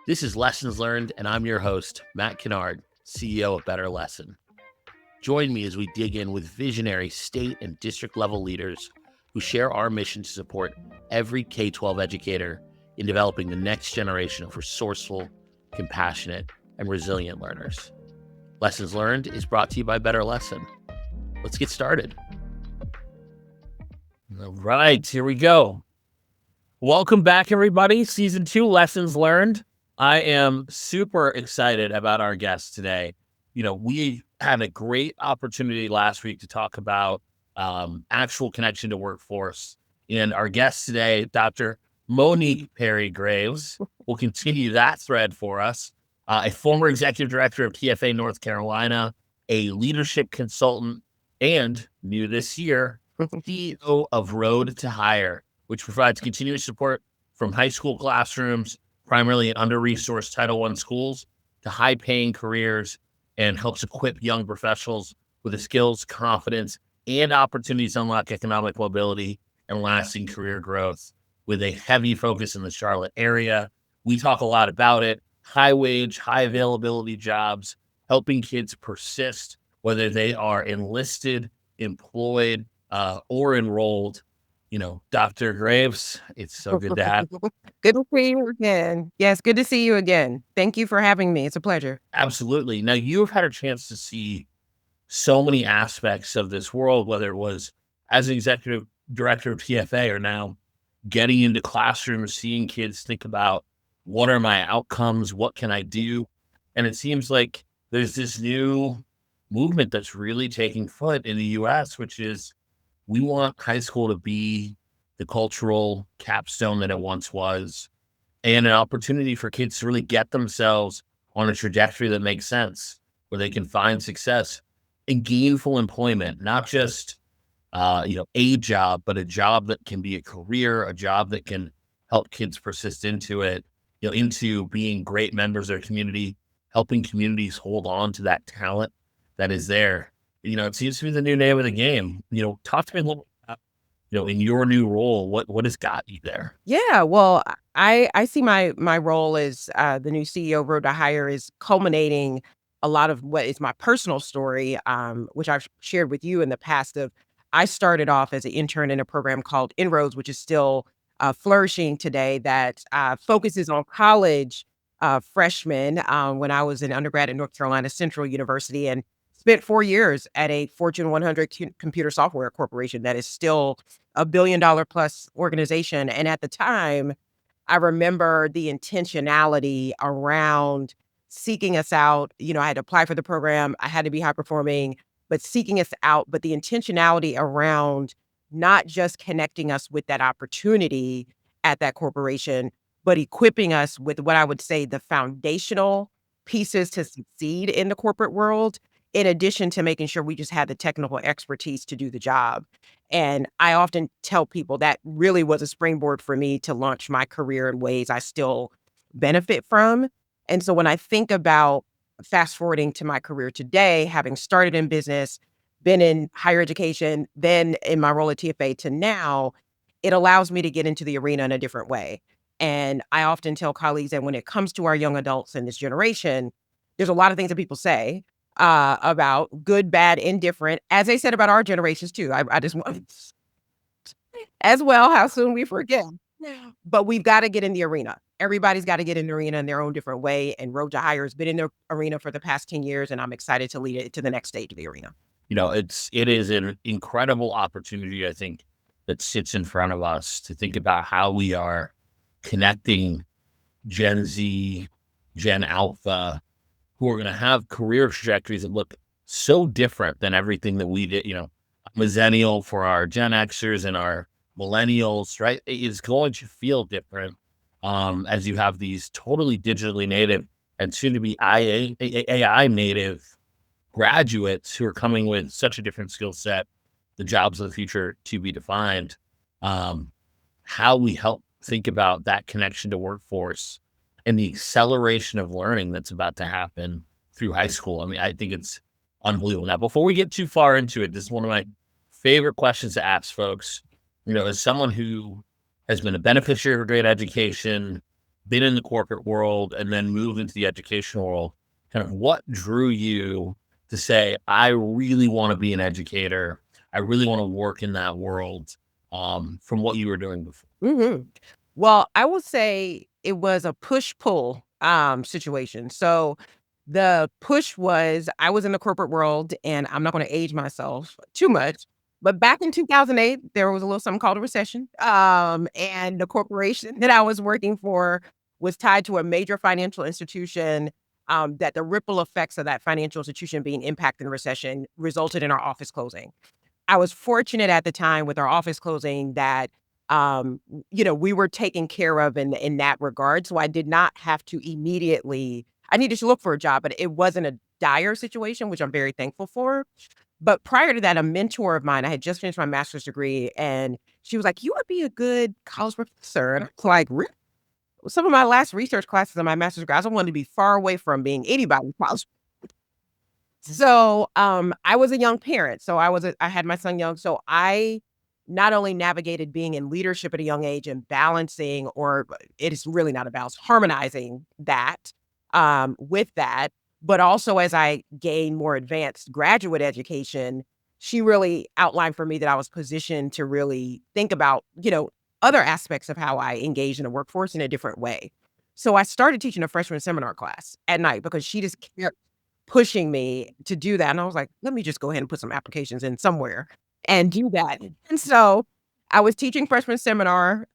This is Lessons Learned, and I'm your host, Matt Kennard, CEO of Better Lesson. Join me as we dig in with visionary state and district level leaders who share our mission to support every K-12 educator in developing the next generation of resourceful, compassionate, and resilient learners. Lessons Learned is brought to you by Better Lesson. Let's get started. All right, here we go. Welcome back, everybody. Season 2, Lessons Learned. I am super excited about our guest today. We had a great opportunity last week to talk about actual connection to workforce. And our guest today, Dr. Monique Perry-Graves, will continue that thread for us. A former executive director of TFA North Carolina, a leadership consultant, and new this year, CEO of Road to Hire, which provides continuous support from high school classrooms, primarily in under-resourced Title I schools, to high-paying careers, and helps equip young professionals with the skills, confidence, and opportunities to unlock economic mobility and lasting career growth with a heavy focus in the Charlotte area. We talk a lot about it: high-wage, high-availability jobs, helping kids persist, whether they are enlisted, employed, or enrolled. Dr. Graves, it's so good to have you. Good to see you again. Yes, good to see you again. Thank you for having me. It's a pleasure. Absolutely. Now, you've had a chance to see so many aspects of this world, whether it was as an executive director of TFA or now getting into classrooms, seeing kids think about what are my outcomes, what can I do? And it seems like there's this new movement that's really taking foot in the US, which is we want high school to be the cultural capstone that it once was, and an opportunity for kids to really get themselves on a trajectory that makes sense, where they can find success in gainful employment, not just a job, but a job that can be a career, a job that can help kids persist into it, into being great members of their community, helping communities hold on to that talent that is there. It seems to be the new name of the game. Talk to me a little about, in your new role, what has got you there? Yeah, well, I see my role as the new CEO of Road to Hire is culminating a lot of what is my personal story, which I've shared with you in the past. I started off as an intern in a program called INROADS, which is still flourishing today, that focuses on college freshmen when I was an undergrad at North Carolina Central University, and spent 4 years at a Fortune 100 computer software corporation that is still a $1 billion plus organization. And at the time, I remember the intentionality around seeking us out. I had to apply for the program. I had to be high performing, but seeking us out. But the intentionality around not just connecting us with that opportunity at that corporation, but equipping us with what I would say the foundational pieces to succeed in the corporate world, in addition to making sure we just had the technical expertise to do the job. And I often tell people that really was a springboard for me to launch my career in ways I still benefit from. And so when I think about fast forwarding to my career today, having started in business, been in higher education, then in my role at TFA to now, it allows me to get into the arena in a different way. And I often tell colleagues that when it comes to our young adults in this generation, there's a lot of things that people say about good, bad, indifferent, as they said about our generations too. I just want as well, how soon we forget. But we've got to get in the arena. Everybody's got to get in the arena in their own different way. And Road to Hire has been in the arena for the past 10 years, and I'm excited to lead it to the next stage of the arena. It is an incredible opportunity, I think, that sits in front of us to think about how we are connecting Gen Z, Gen Alpha, who are going to have career trajectories that look so different than everything that we did. Millennial for our Gen Xers and our millennials, right? It is going to feel different as you have these totally digitally native and soon to be AI native graduates who are coming with such a different skill set, the jobs of the future to be defined. How we help think about that connection to workforce and the acceleration of learning that's about to happen through high school. I mean, I think it's unbelievable. Now, before we get too far into it, this is one of my favorite questions to ask folks. As someone who has been a beneficiary of a great education, been in the corporate world and then moved into the educational world, kind of what drew you to say, I really want to be an educator. I really want to work in that world, from what you were doing before. Mhm. Well, I will say it was a push-pull, situation. So, the push was I was in the corporate world, and I'm not gonna age myself too much, but back in 2008, there was a little something called a recession, and the corporation that I was working for was tied to a major financial institution, that the ripple effects of that financial institution being impacted in the recession resulted in our office closing. I was fortunate at the time with our office closing that, we were taken care of in that regard, so I did not have to immediately I needed to look for a job, but it wasn't a dire situation, which I'm very thankful for. But prior to that, a mentor of mine I had just finished my master's degree, and she was like, "You would be a good college professor." And I was like, "Really?" Some of my last research classes in my master's degree, I just wanted to be far away from being anybody's college. So, I was a young parent, so I had my son young, so I not only navigated being in leadership at a young age and balancing or it is really not a balance, harmonizing that, with that, but also as I gained more advanced graduate education, she really outlined for me that I was positioned to really think about, other aspects of how I engage in the workforce in a different way. So I started teaching a freshman seminar class at night because she just kept pushing me to do that, and I was like, "Let me just go ahead and put some applications in somewhere and do that." And so, I was teaching freshman seminar,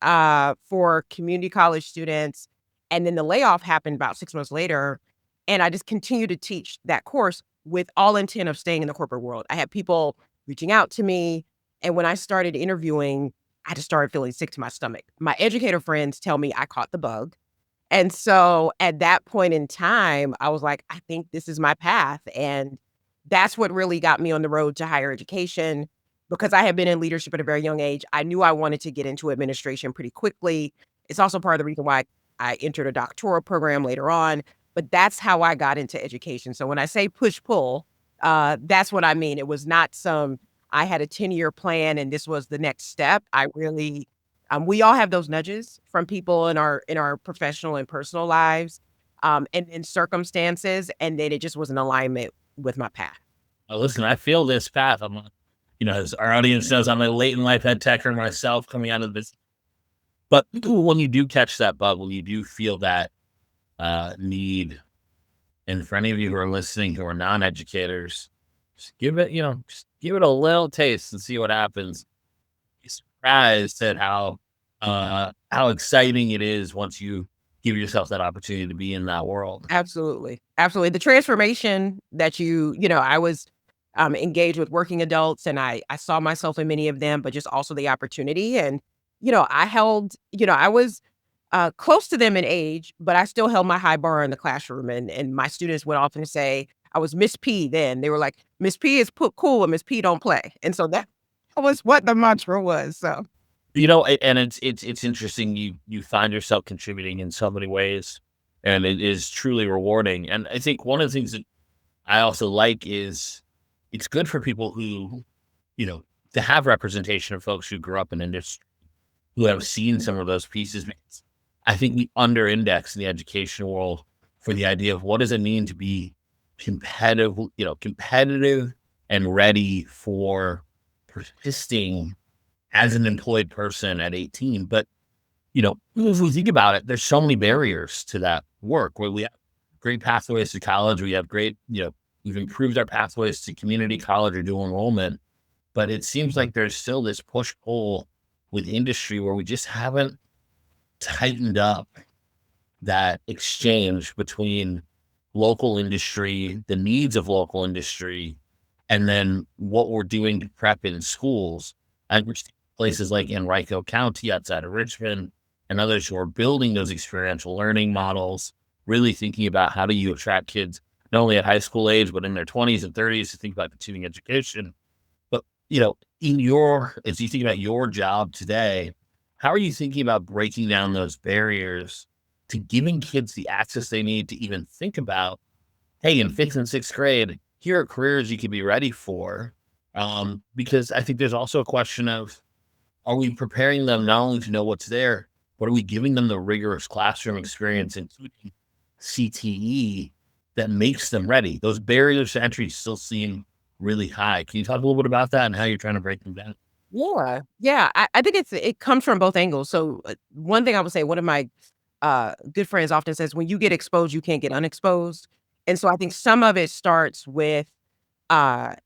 for community college students, and then the layoff happened about 6 months later, and I just continued to teach that course with all intent of staying in the corporate world. I had people reaching out to me, and when I started interviewing, I just started feeling sick to my stomach. My educator friends tell me I caught the bug. And so at that point in time, I was like, I think this is my path. And that's what really got me on the road to higher education because I had been in leadership at a very young age. I knew I wanted to get into administration pretty quickly. It's also part of the reason why I entered a doctoral program later on. But that's how I got into education. So when I say push pull, that's what I mean. It was not I had a 10-year plan and this was the next step. I really we all have those nudges from people in our professional and personal lives, and in circumstances, and then it just was in alignment with my path. Listen, I feel this path. As our audience knows, I'm a late in life ed techer myself coming out of this. But when you do catch that bug, when you do feel that need, and for any of you who are listening who are non-educators, just give it a little taste and see what happens. Be surprised at how exciting it is once you give yourself that opportunity to be in that world. Absolutely. Absolutely. The transformation that I was, engaged with working adults, and I saw myself in many of them, but just also the opportunity, and, I was, close to them in age, but I still held my high bar in the classroom, and my students would often say I was Miss P then. They were like, "Miss P is cool and Miss P don't play." And so that was what the mantra was, so And it's interesting. You find yourself contributing in so many ways, and it is truly rewarding. And I think one of the things that I also like is it's good for people who, you know, to have representation of folks who grew up in industry, who have seen some of those pieces. Because I think we under index in the education world for the idea of what does it mean to be competitive and ready for persisting as an employed person at 18. But, if we think about it, there's so many barriers to that work where we have great pathways to college. We have we've improved our pathways to community college or dual enrollment. But it seems like there's still this push pull with industry where we just haven't tightened up that exchange between local industry, the needs of local industry, and then what we're doing to prep in schools. And we're seeing places like Henrico County outside of Richmond and others who are building those experiential learning models, really thinking about how do you attract kids not only at high school age, but in their 20s and 30s to think about continuing education. But, as you think about your job today, how are you thinking about breaking down those barriers to giving kids the access they need to even think about, hey, in fifth and sixth grade, here are careers you can be ready for? Because I think there's also a question of, are we preparing them not only to know what's there, But are we giving them the rigorous classroom experience, including CTE, that makes them ready? Those barriers to entry still seem really high. Can you talk a little bit about that and how you're trying to break them down? Yeah. Yeah, I think it comes from both angles. So, one thing I would say, one of my, good friends often says, "When you get exposed, you can't get unexposed." And so I think some of it starts with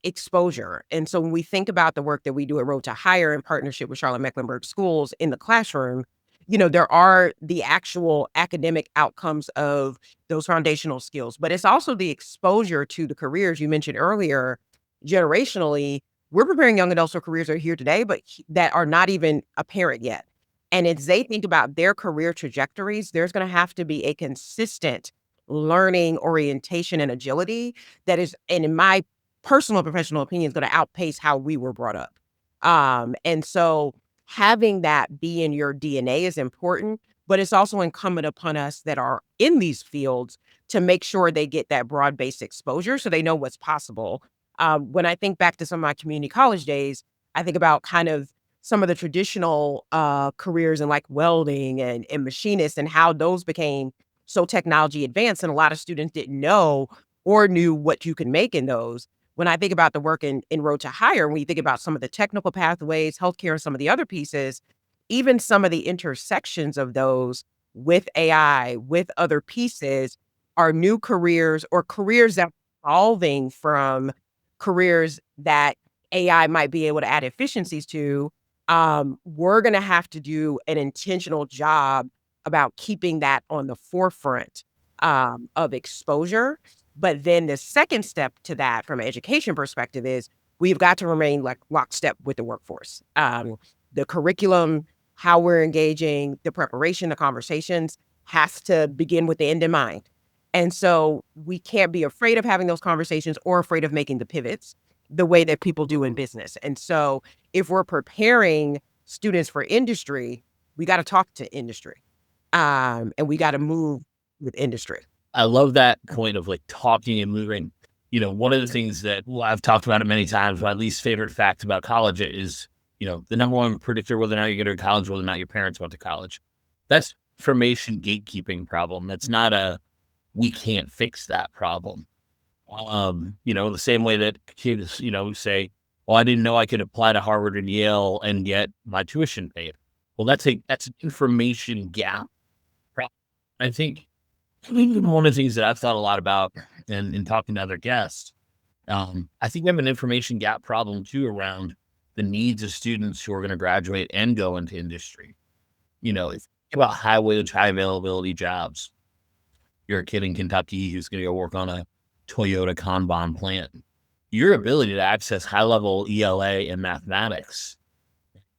exposure. And so when we think about the work that we do at Road to Hire in partnership with Charlotte Mecklenburg Schools in the classroom, there are the actual academic outcomes of those foundational skills, but it's also the exposure to the careers you mentioned earlier. Generationally, we're preparing young adults for careers that are here today, but that are not even apparent yet. And as they think about their career trajectories, there's going to have to be a consistent learning orientation and agility that is, and in my personal and professional opinion, is gonna outpace how we were brought up. And so having that be in your DNA is important, but it's also incumbent upon us that are in these fields to make sure they get that broad-based exposure so they know what's possible. When I think back to some of my community college days, I think about kind of some of the traditional careers in like welding and machinists and how those became so technology advanced, and a lot of students didn't know or knew what you could make in those. When I think about the work in Road to Hire, when you think about some of the technical pathways, healthcare, and some of the other pieces, even some of the intersections of those with AI, with other pieces, are new careers or careers that are evolving from careers that AI might be able to add efficiencies to. We're gonna have to do an intentional job about keeping that on the forefront of exposure. But then the second step to that from an education perspective is we've got to remain like lockstep with the workforce. The curriculum, how we're engaging, the preparation, the conversations has to begin with the end in mind. And so we can't be afraid of having those conversations or afraid of making the pivots the way that people do in business. And so if we're preparing students for industry, we got to talk to industry, and we got to move with industry. I love that point of like talking and moving. One of the things that, well, I've talked about it many times, my least favorite fact about college is, the number one predictor whether or not you get to college, whether or not your parents went to college. That's information gatekeeping problem. That's not we can't fix that problem. The same way that kids, say, well, I didn't know I could apply to Harvard and Yale and get my tuition paid. Well, that's an information gap problem. I think one of the things that I've thought a lot about in talking to other guests, I think we have an information gap problem too around the needs of students who are going to graduate and go into industry. If think about high wage, high availability jobs. You're a kid in Kentucky who's going to go work on a Toyota Kanban plant. Your ability to access high level ELA and mathematics,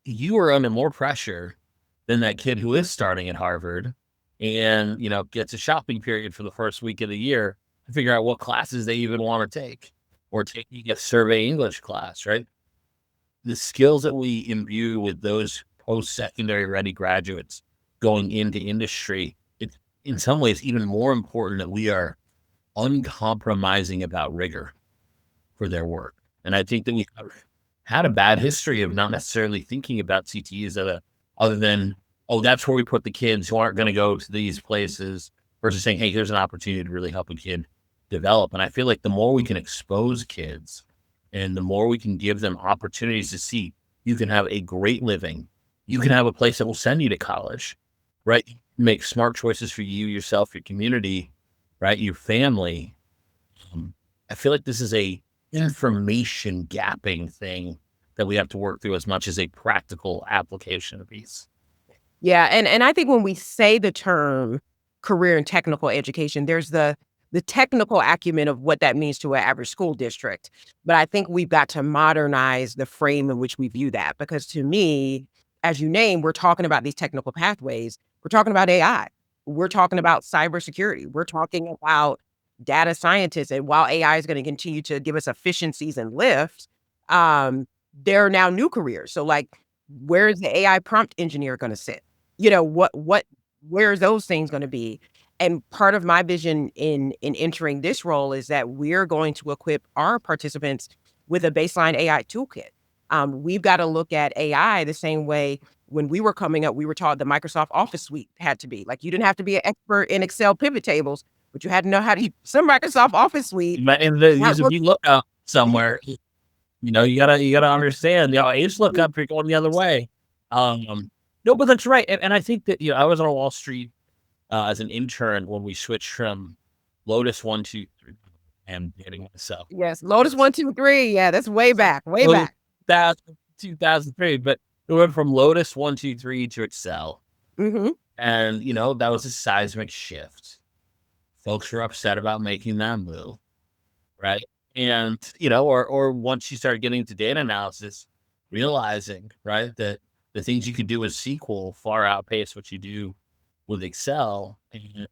you are under more pressure than that kid who is starting at Harvard and, gets a shopping period for the first week of the year to figure out what classes they even want to take or taking a survey English class, right? The skills that we imbue with those post-secondary ready graduates going into industry, it's in some ways even more important that we are uncompromising about rigor for their work. And I think that we had a bad history of not necessarily thinking about CTE as other than, oh, that's where we put the kids who aren't going to go to these places versus saying, hey, here's an opportunity to really help a kid develop. And I feel like the more we can expose kids and the more we can give them opportunities to see, you can have a great living. You can have a place that will send you to college, right? Make smart choices for you, yourself, your community, right? Your family. I feel like this is a information gapping thing that we have to work through as much as a practical application piece. Yeah, and I think when we say the term career and technical education, there's the technical acumen of what that means to an average school district. But I think we've got to modernize the frame in which we view that because to me, as you name, we're talking about these technical pathways. We're talking about AI. We're talking about cybersecurity. We're talking about data scientists. And while AI is going to continue to give us efficiencies and lifts, there are now new careers. So like, where is the AI prompt engineer going to sit? Where is those things going to be? And part of my vision in entering this role is that we're going to equip our participants with a baseline AI toolkit. We've got to look at AI the same way when we were coming up, we were taught the Microsoft Office suite had to be. Like, you didn't have to be an expert in Excel pivot tables, but you had to know how to use some Microsoft Office suite. And the That use of was you look up somewhere, you gotta understand, age look up, you're going the other way. No, but that's right. And I think that, I was on Wall Street as an intern when we switched from Lotus 1, 2, 3. I'm dating myself. yes, Lotus 1, 2, 3. Yeah, that's way back, way Lotus back. 2003, but it went from Lotus 1, 2, 3 to Excel. Mhm. And, that was a seismic shift. Folks were upset about making that move, right? And, or once you start getting to data analysis, realizing, right, that the things you could do with SQL far outpace what you do with Excel. And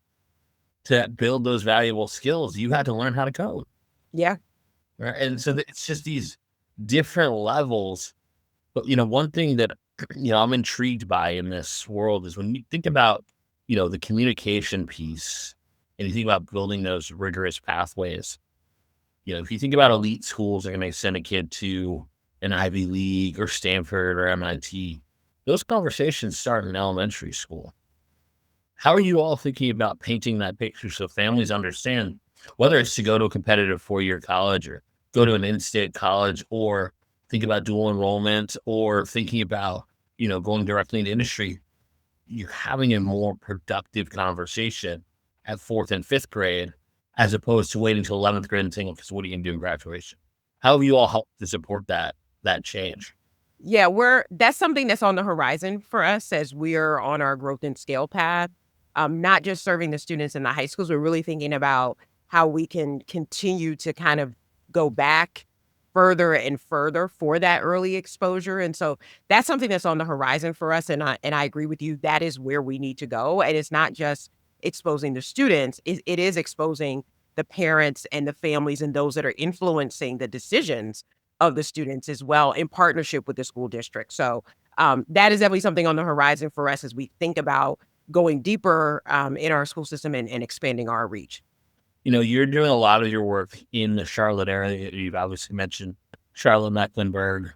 to build those valuable skills, you had to learn how to code, Yeah. right? And so it's just these different levels. But, one thing that, I'm intrigued by in this world is when you think about, the communication piece and you think about building those rigorous pathways, if you think about elite schools that are going to send a kid to an Ivy League or Stanford or MIT, those conversations start in elementary school. How are you all thinking about painting that picture so families understand whether it's to go to a competitive 4-year college or go to an in-state college or think about dual enrollment or thinking about, going directly into industry? You're having a more productive conversation at 4th and 5th grade as opposed to waiting till 11th grade and saying, okay, so what are you going to do in graduation? How have you all helped to support that change? Yeah, that's something that's on the horizon for us as we're on our growth and scale path. Not just serving the students in the high schools, we're really thinking about how we can continue to kind of go back further and further for that early exposure. And so that's something that's on the horizon for us. And I agree with you. That is where we need to go. And it's not just exposing the students, it is exposing the parents and the families and those that are influencing the decisions of the students as well in partnership with the school district. So that is definitely something on the horizon for us as we think about going deeper in our school system and expanding our reach. You're doing a lot of your work in the Charlotte area. You've obviously mentioned Charlotte, Mecklenburg.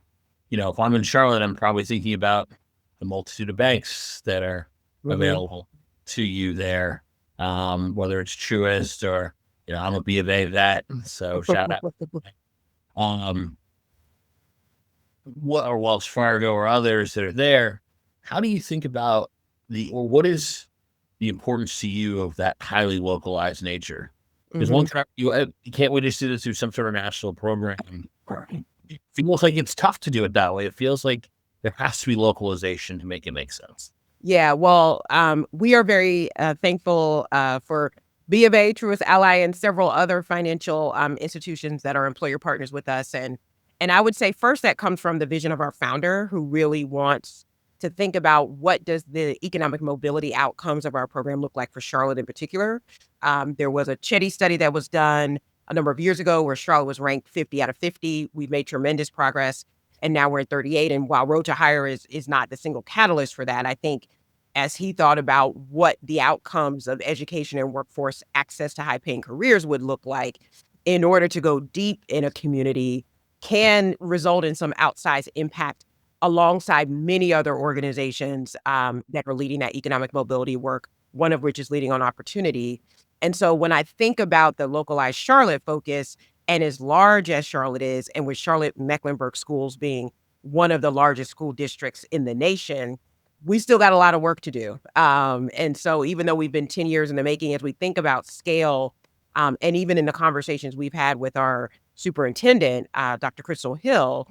If I'm in Charlotte, I'm probably thinking about the multitude of banks that are Mhm. available to you there, whether it's Truist or, I'm a B of A vet, so shout out. Um, or Wells Fargo or others that are there. How do you think about what is the importance to you of that highly localized nature? Because one Mhm. time you can't we just do this through some sort of national program? It feels like it's tough to do it that way. It feels like there has to be localization to make it make sense. Yeah, well, we are very thankful for B of A, Truist Ally, and several other financial institutions that are employer partners with us. And I would say first that comes from the vision of our founder, who really wants to think about what does the economic mobility outcomes of our program look like for Charlotte in particular. There was a Chetty study that was done a number of years ago where Charlotte was ranked 50 out of 50. We've made tremendous progress and now we're at 38. And while Road to Hire is not the single catalyst for that, I think as he thought about what the outcomes of education and workforce access to high paying careers would look like in order to go deep in a community can result in some outsized impact alongside many other organizations that are leading that economic mobility work, one of which is Leading on Opportunity. And so when I think about the localized Charlotte focus, and as large as Charlotte is, and with Charlotte Mecklenburg schools being one of the largest school districts in the nation, we still got a lot of work to do. And so even though we've been 10 years in the making, as we think about scale, and even in the conversations we've had with our superintendent, Dr. Crystal Hill,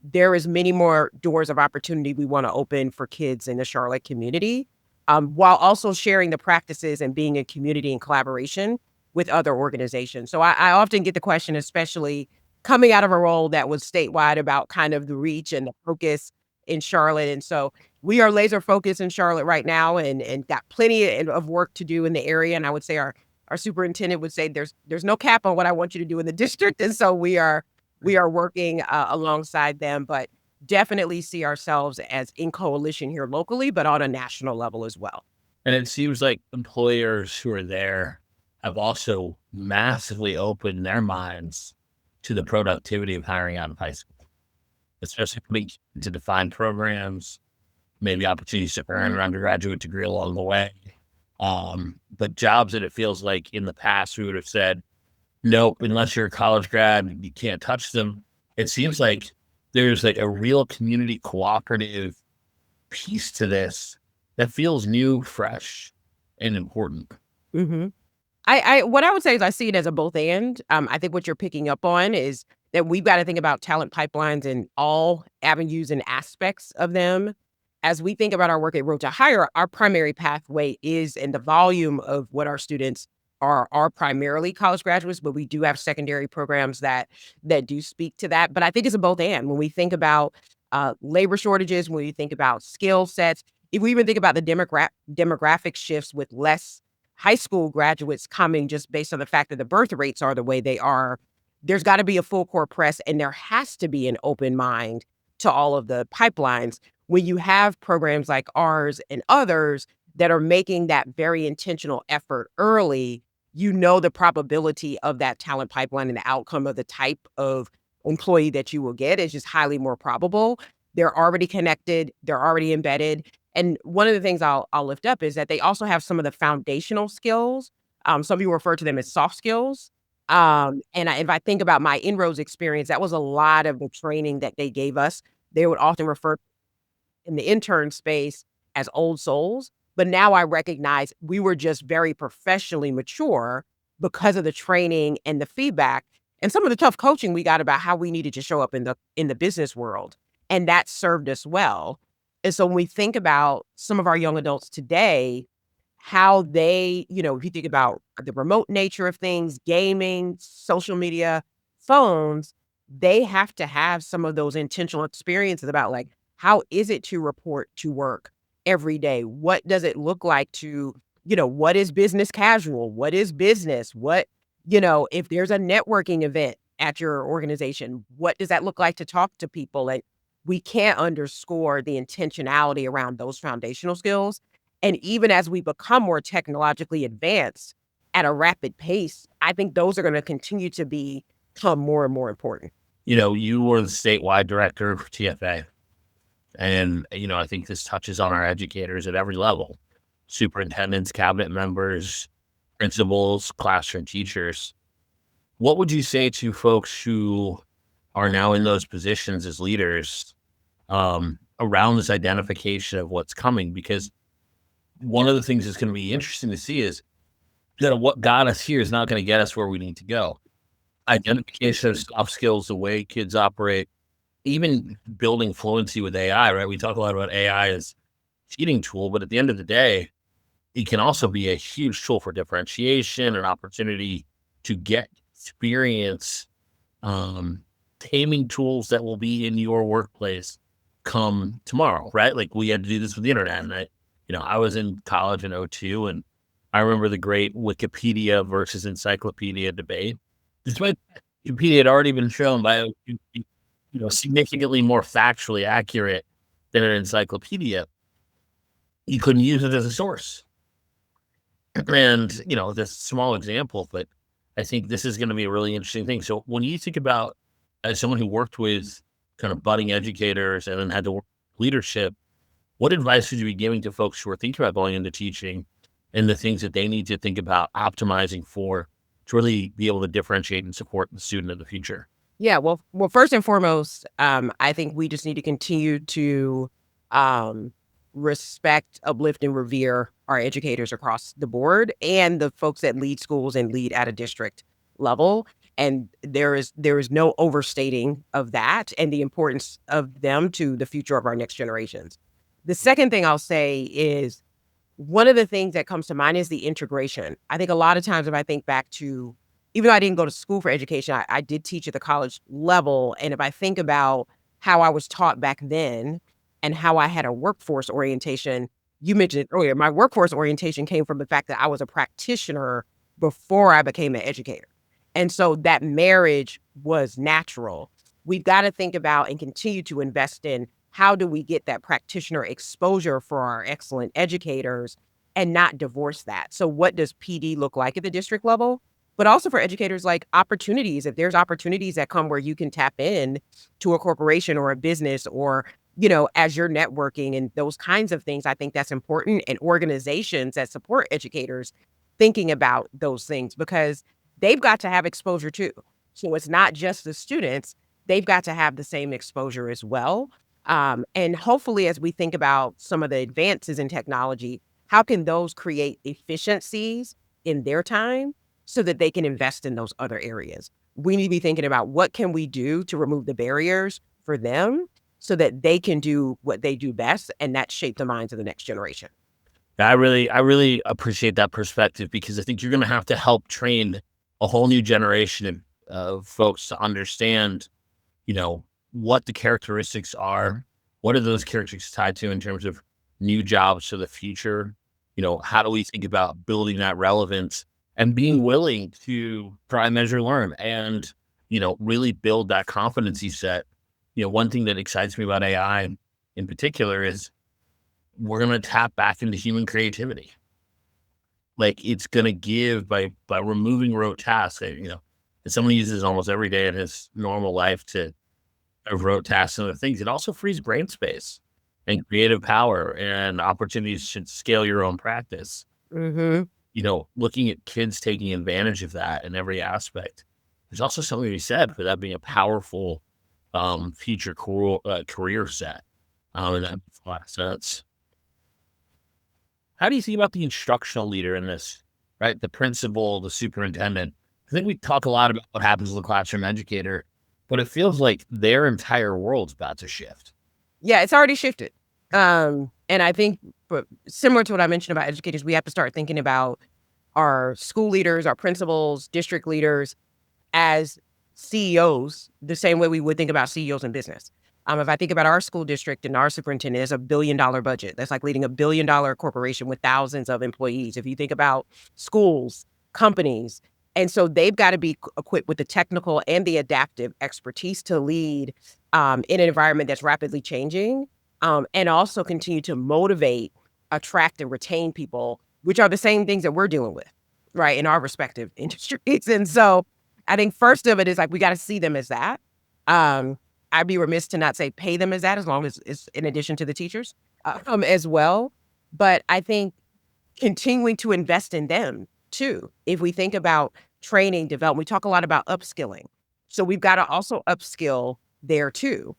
there is many more doors of opportunity we want to open for kids in the Charlotte community, while also sharing the practices and being in community and collaboration with other organizations. So I often get the question, especially coming out of a role that was statewide about kind of the reach and the focus in Charlotte. And so we are laser focused in Charlotte right now and got plenty of work to do in the area. And I would say our superintendent would say there's no cap on what I want you to do in the district. And so we are working alongside them, but definitely see ourselves as in coalition here locally, but on a national level as well. And it seems like employers who are there have also massively opened their minds to the productivity of hiring out of high school, especially putting into defined programs, maybe opportunities to earn an undergraduate degree along the way. But jobs that it feels like in the past we would have said, nope, unless you're a college grad, you can't touch them. It seems like there's like a real community cooperative piece to this that feels new, fresh, and important. Mhm. I what I would say is I see it as a both and. I think what you're picking up on is that we've got to think about talent pipelines in all avenues and aspects of them. As we think about our work at Road to Hire, our primary pathway is and the volume of what our students are primarily college graduates, but we do have secondary programs that do speak to that. But I think it's a both and. When we think about labor shortages, when we think about skill sets, if we even think about the demographic shifts with less high school graduates coming just based on the fact that the birth rates are the way they are, there's got to be a full court press and there has to be an open mind to all of the pipelines. When you have programs like ours and others that are making that very intentional effort early, you know the probability of that talent pipeline and the outcome of the type of employee that you will get is just highly more probable. They're already connected, they're already embedded, and one of the things I'll lift up is that they also have some of the foundational skills. Some people refer to them as soft skills. If I think about my INROADS experience, that was a lot of the training that they gave us. They would often refer in the intern space as old souls, but now I recognize we were just very professionally mature because of the training and the feedback and some of the tough coaching we got about how we needed to show up in the business world. And that served us well. And so when we think about some of our young adults today, how they, if you think about the remote nature of things, gaming, social media, phones, they have to have some of those intentional experiences about like, how is it to report to work every day? What does it look like to, what is business casual? What is business? If there's a networking event at your organization, what does that look like to talk to people? And we can't underscore the intentionality around those foundational skills. And even as we become more technologically advanced at a rapid pace, I think those are going to continue to become more and more important. You were the statewide director for TFA. And, I think this touches on our educators at every level, superintendents, cabinet members, principals, classroom teachers. What would you say to folks who are now in those positions as leaders around this identification of what's coming? Because one of the things that's going to be interesting to see is that what got us here is not going to get us where we need to go. Identification of soft skills, the way kids operate, even building fluency with AI, right? We talk a lot about AI as a cheating tool, but at the end of the day, it can also be a huge tool for differentiation, an opportunity to get experience, taming tools that will be in your workplace come tomorrow, right? Like we had to do this with the internet. And I was in college in '02, and I remember the great Wikipedia versus encyclopedia debate. Despite Wikipedia had already been shown by significantly more factually accurate than an encyclopedia, you couldn't use it as a source. And, this small example, but I think this is going to be a really interesting thing. So when you think about as someone who worked with kind of budding educators and then had to work with leadership, what advice would you be giving to folks who are thinking about going into teaching and the things that they need to think about optimizing for to really be able to differentiate and support the student of the future? Yeah, well, first and foremost, I think we just need to continue to respect, uplift, and revere our educators across the board and the folks that lead schools and lead at a district level. And there is no overstating of that and the importance of them to the future of our next generations. The second thing I'll say is one of the things that comes to mind is the integration. I think a lot of times if I think back to, even though I didn't go to school for education, I did teach at the college level. And if I think about how I was taught back then and how I had a workforce orientation, you mentioned it earlier, my workforce orientation came from the fact that I was a practitioner before I became an educator. And so that marriage was natural. We've got to think about and continue to invest in how do we get that practitioner exposure for our excellent educators and not divorce that. So what does PD look like at the district level? But also for educators, like opportunities. If there's opportunities that come where you can tap in to a corporation or a business or as you're networking and those kinds of things, I think that's important. And organizations that support educators thinking about those things because they've got to have exposure too. So it's not just the students, they've got to have the same exposure as well. And hopefully, as we think about some of the advances in technology, how can those create efficiencies in their time so that they can invest in those other areas? We need to be thinking about what can we do to remove the barriers for them so that they can do what they do best and that shape the minds of the next generation. I really appreciate that perspective because I think you're going to have to help train a whole new generation of folks to understand, you know, what the characteristics are. What are those characteristics tied to in terms of new jobs for the future? How do we think about building that relevance and being willing to try, measure, learn, and really build that competency set. One thing that excites me about AI in particular is we're going to tap back into human creativity. Like it's going to give by removing rote tasks. That someone uses almost every day in his normal life to rote tasks and other things. It also frees brain space and creative power and opportunities to scale your own practice. Mhm. Looking at kids taking advantage of that in every aspect. There's also something to be said for that being a powerful future career set. And that makes a lot of sense. How do you think about the instructional leader in this, right? The principal, the superintendent. I think we talk a lot about what happens to the classroom educator, but it feels like their entire world's about to shift. Yeah, it's already shifted. And I think but similar to what I mentioned about educators, we have to start thinking about our school leaders, our principals, district leaders as CEOs the same way we would think about CEOs in business. If I think about our school district and our superintendent, it's $1 billion budget. That's like leading $1 billion corporation with thousands of employees. If you think about schools, companies, and so they've got to be equipped with the technical and the adaptive expertise to lead in an environment that's rapidly changing, and also continue to motivate, attract, and retain people, which are the same things that we're dealing with, right, in our respective industries. And so I think first of it is like we got to see them as that. Um, I'd be remiss to not say pay them as that, as long as it's in addition to the teachers as well. But I think continuing to invest in them too. If we think about training, development, we talk a lot about upskilling. So we've got to also upskill there too.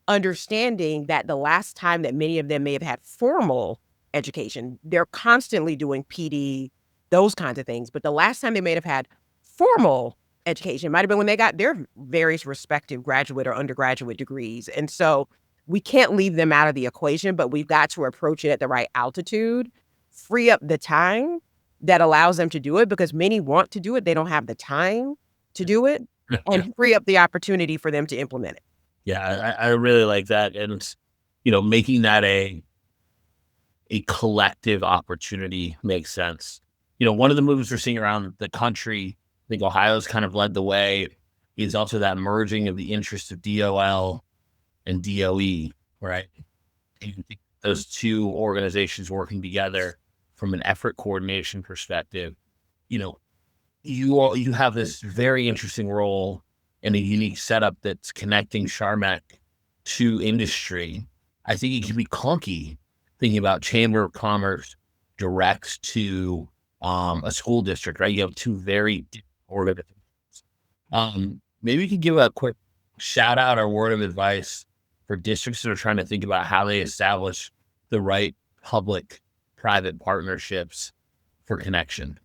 Understanding that the last time that many of them may have had formal education, they're constantly doing PD, those kinds of things. But the last time they may have had formal education might have been when they got their various respective graduate or undergraduate degrees. And so we can't leave them out of the equation, but we've got to approach it at the right altitude, free up the time that allows them to do it because many want to do it. They don't have the time to do it and free up the opportunity for them to implement it. Yeah, I really like that. And, making that a collective opportunity makes sense. One of the moves we're seeing around the country, I think Ohio's kind of led the way, is also that merging of the interests of DOL and DOE, right? And those two organizations working together from an effort coordination perspective. You know, you have this very interesting role and a unique setup that's connecting Charmec to industry. I think it can be clunky thinking about Chamber of Commerce directs to a school district, right? You have two very different organizations. Maybe you could give a quick shout out or word of advice for districts that are trying to think about how they establish the right public-private partnerships for connection.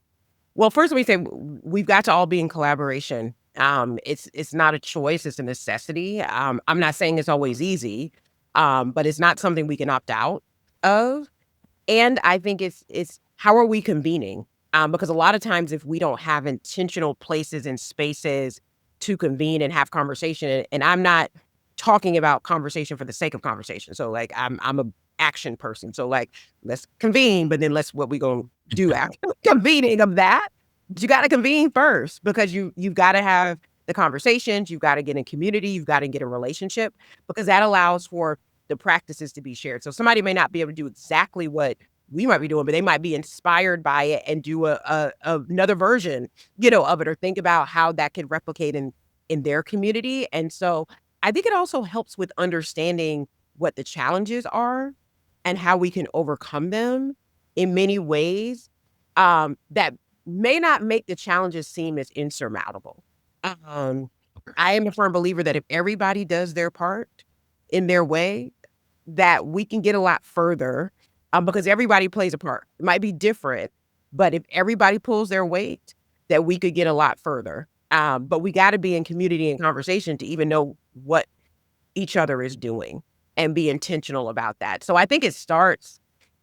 Well, first, let me say we've got to all be in collaboration. It's not a choice; it's a necessity. I'm not saying it's always easy, but it's not something we can opt out of. And I think it's how are we convening? Because a lot of times, if we don't have intentional places and spaces to convene and have conversation, and I'm not talking about conversation for the sake of conversation. So, like, I'm a action person. So, like, let's convene, but then let's what we gonna do after convening of that. But you got to convene first because you've got to have the conversations. You've got to get in community. You've got to get in relationship because that allows for the practices to be shared. So somebody may not be able to do exactly what we might be doing, but they might be inspired by it and do another version, of it, or think about how that could replicate in their community. And so I think it also helps with understanding what the challenges are and how we can overcome them in many ways, that may not make the challenges seem as insurmountable. Um, I am a firm believer that if everybody does their part in their way, that we can get a lot further, because everybody plays a part. It might be different, but if everybody pulls their weight, that we could get a lot further. But we gotta be in community and conversation to even know what each other is doing and be intentional about that. So I think it starts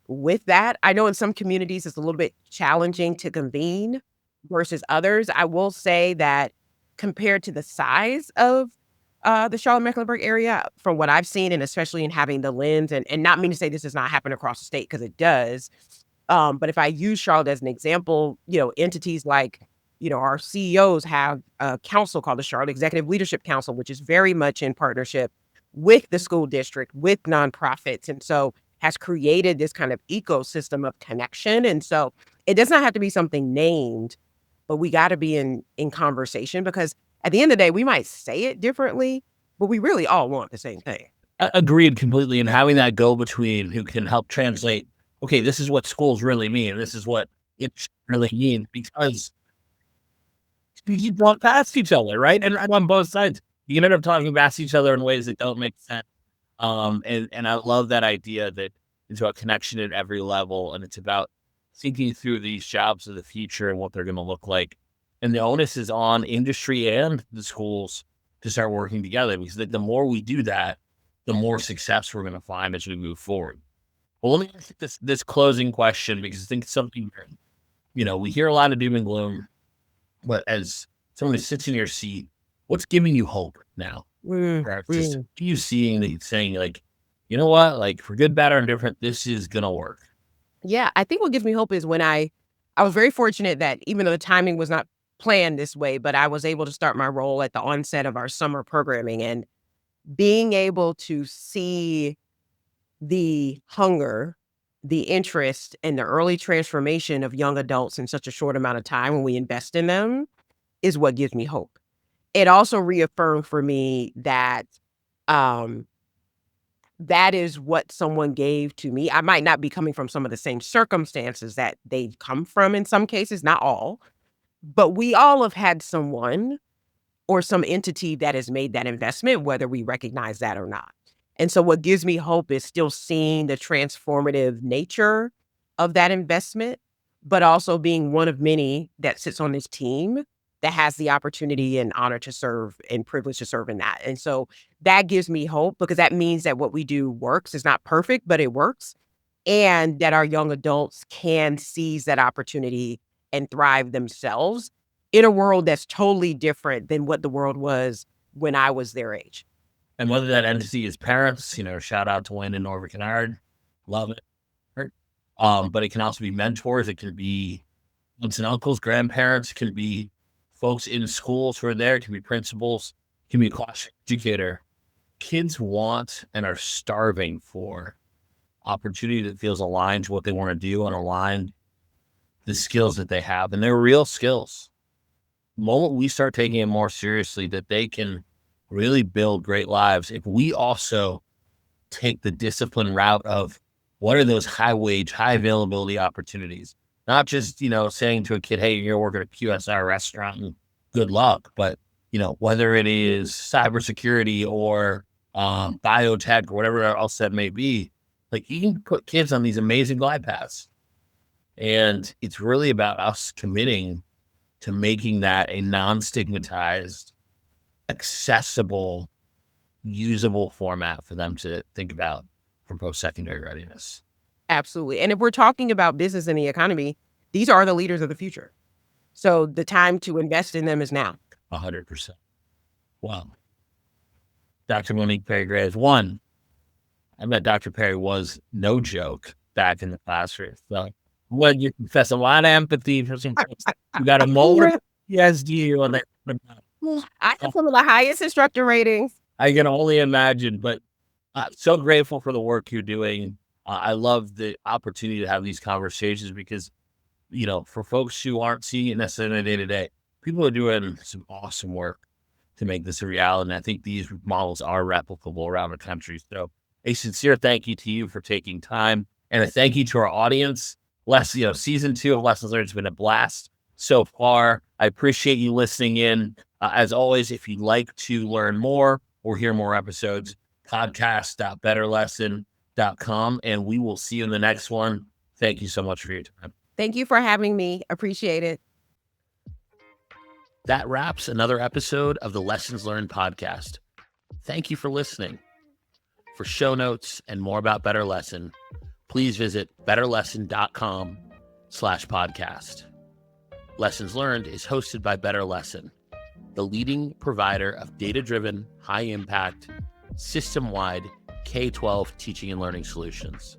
with that. I know in some communities it's a little bit challenging to convene versus others. I will say that compared to the size of the Charlotte-Mecklenburg area, from what I've seen, and especially in having the lens, and not mean to say this does not happen across the state because it does. But if I use Charlotte as an example, entities like, our CEOs have a council called the Charlotte Executive Leadership Council, which is very much in partnership with the school district, with nonprofits. And so has created this kind of ecosystem of connection. And so it does not have to be something named, but we got to be in conversation, because at the end of the day, we might say it differently, but we really all want the same thing. Agreed completely. And having that go between who can help translate, okay, this is what schools really mean. This is what it really means, because you walk past each other, right? And on both sides, you can end up talking past each other in ways that don't make sense. And I love that idea that it's about connection at every level, and it's about thinking through these jobs of the future and what they're going to look like. And the onus is on industry and the schools to start working together, because the more we do that, the more success we're going to find as we move forward. Well, let me ask you this closing question, because I think it's something, we hear a lot of doom and gloom, but as someone who sits in your seat, what's giving you hope now? Just you seeing that, saying like, you know what, like for good, bad, or indifferent, this is gonna work. Yeah, I think what gives me hope is when I was very fortunate that even though the timing was not planned this way, but I was able to start my role at the onset of our summer programming, and being able to see the hunger, the interest, and the early transformation of young adults in such a short amount of time when we invest in them is what gives me hope. It also reaffirmed for me that, um, that is what someone gave to me. I might not be coming from some of the same circumstances that they've come from in some cases, not all, but we all have had someone or some entity that has made that investment, whether we recognize that or not. And so what gives me hope is still seeing the transformative nature of that investment, but also being one of many that sits on this team that has the opportunity and honor to serve and privilege to serve in that. And so that gives me hope, because that means that what we do works. It's not perfect, but it works. And that our young adults can seize that opportunity and thrive themselves in a world that's totally different than what the world was when I was their age. And whether that entity is parents, shout out to Wayne and Norva Kennard, love it. But it can also be mentors. It could be aunts and uncles, grandparents. It could be folks in schools who are there. It can be principals. It can be a class educator. Kids want and are starving for opportunity that feels aligned to what they want to do and aligned the skills that they have. And they're real skills. The moment we start taking it more seriously, that they can really build great lives, if we also take the discipline route of what are those high wage, high availability opportunities, not just, saying to a kid, hey, you're working at a QSR restaurant and good luck, but, whether it is cybersecurity or biotech or whatever else that may be, like you can put kids on these amazing glide paths. And it's really about us committing to making that a non-stigmatized, accessible, usable format for them to think about for post-secondary readiness. Absolutely. And if we're talking about business and the economy, these are the leaders of the future. So the time to invest in them is now. 100%. Wow. Dr. Monique Perry-Graves, one, I bet Dr. Perry was no joke back in the classroom. So, when you confess a lot of empathy for some folks, you got a molar. Yes, you on that. I have some of the highest instructor ratings. I can only imagine, but so grateful for the work you're doing. I love the opportunity to have these conversations because, for folks who aren't seeing it necessarily day to day, people are doing some awesome work to make this a reality. And I think these models are replicable around the country. So A sincere thank you to you for taking time, and a thank you to our audience. Season 2 of Lessons Learned has been a blast so far. I appreciate you listening in. As always, if you'd like to learn more or hear more episodes, podcast.betterlesson.com, and we will see you in the next one. Thank you so much for your time. Thank you for having me. Appreciate it. That wraps another episode of the Lessons Learned podcast. Thank you for listening. For show notes and more about Better Lesson, please visit betterlesson.com/podcast. Lessons Learned is hosted by Better Lesson, the leading provider of data-driven, high-impact, system-wide K-12 teaching and learning solutions.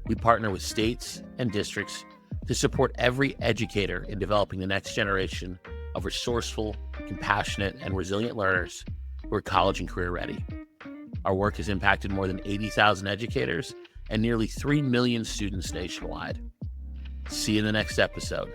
We partner with states and districts to support every educator in developing the next generation of resourceful, compassionate, and resilient learners who are college and career ready. Our work has impacted more than 80,000 educators and nearly 3 million students nationwide. See you in the next episode.